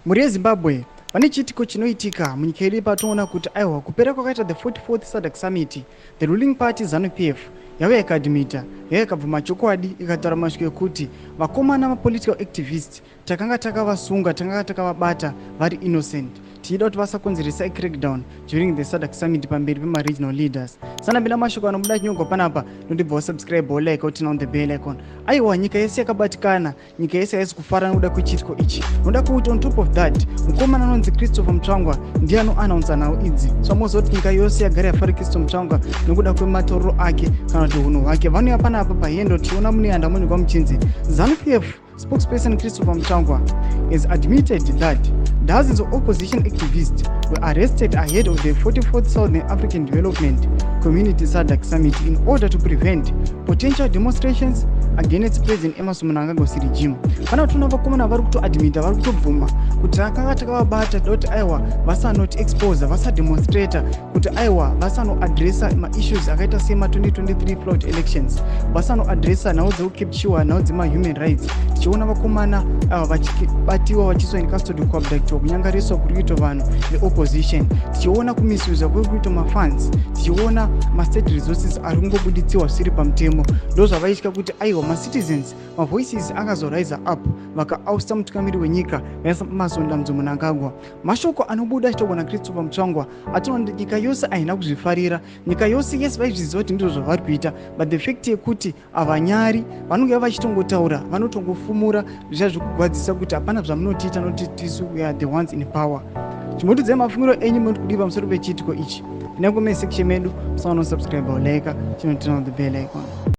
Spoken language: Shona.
Muri Zimbabwe pane chitiko chinoitika munyika iri patoona kuti aiwa kupera kwakaita the 44th SADC Summit, the ruling party ZANU-PF yave yakadhimita yakabvuma chokwadi ikataura masvike kuti vakomana mapolitical activists takanga takavasunga takanga takavabata vari innocent tichida kuti vasakonzeresa crackdown during the SADC Summit pamberi pema-regional leaders. Sanambira mashoko anobuda chinyongo panapa nondibva wasubscribe like kuti on the bell icon. Aiwa, nyika yese yakabatikana, nyika yese haisi kufara nokuda kwechitiko ichi. Noda kuti on top of that mukomana anonzi Christopher Mutangwa ndiye anoannounce nhau idzi. Swamoza kuti nyika yose yagara yafara Christopher Mutangwa nokuda kwematorero ake kana kuti hunhu hwake. Vanouya panapa pahendo tichiona mune Andamonywa Muchinzi. ZANU-PF spokesperson Christopher Mutangwa has admitted that dozens of opposition activists were arrested ahead of the 44th Southern African Development Community SADC Summit in order to prevent potential demonstrations against President Mnangagwa's regime. Kana tuna vakomana vari kutoadmita vari kutobvuma kuti akanga takavabata kuti aiwa vasanoti expose vasademonstrata kuti aiwa vasanoadressa ma-issues akaita sema 2023 flood elections, vasanoadressa nhau dzeukepchiwa nhau dzema-human rights. Tichiona vakomana ava vachibatiwa vachiswa in custody kuabductiwa kunyangariswa kuri kuitwa vanhu veopposition. Tichiona kumisuzwa kuri kuitwa mafunds, tichiona ma-state resources ari kungobuditsiwa zvisiri pamutemo. Ndo zvavaitya kuti aiwa ma-citizens ma-voices akazorise up vakaausta mutungamiri wenyika mazonda Mnangagwa. Mashoko anobuda achitogona Christopher Mutangwa atinoona nyika yose haina kuzvifarira. Nyika yose yes vaizviziva kuti ndizvo zvavari kuita, but the fact yekuti avanyari vanonge vachitongotaura vanotongofumura zvichazvikugwadzisa kuti hapana zvamunotiita nokuti tisu we are the ones in power. Chimotudzai mafungiro enyu munokudiva pamusoro pechitiko ichi. Ndinako mese section medu, musaona subscribe or like, chinotina on the bell icon.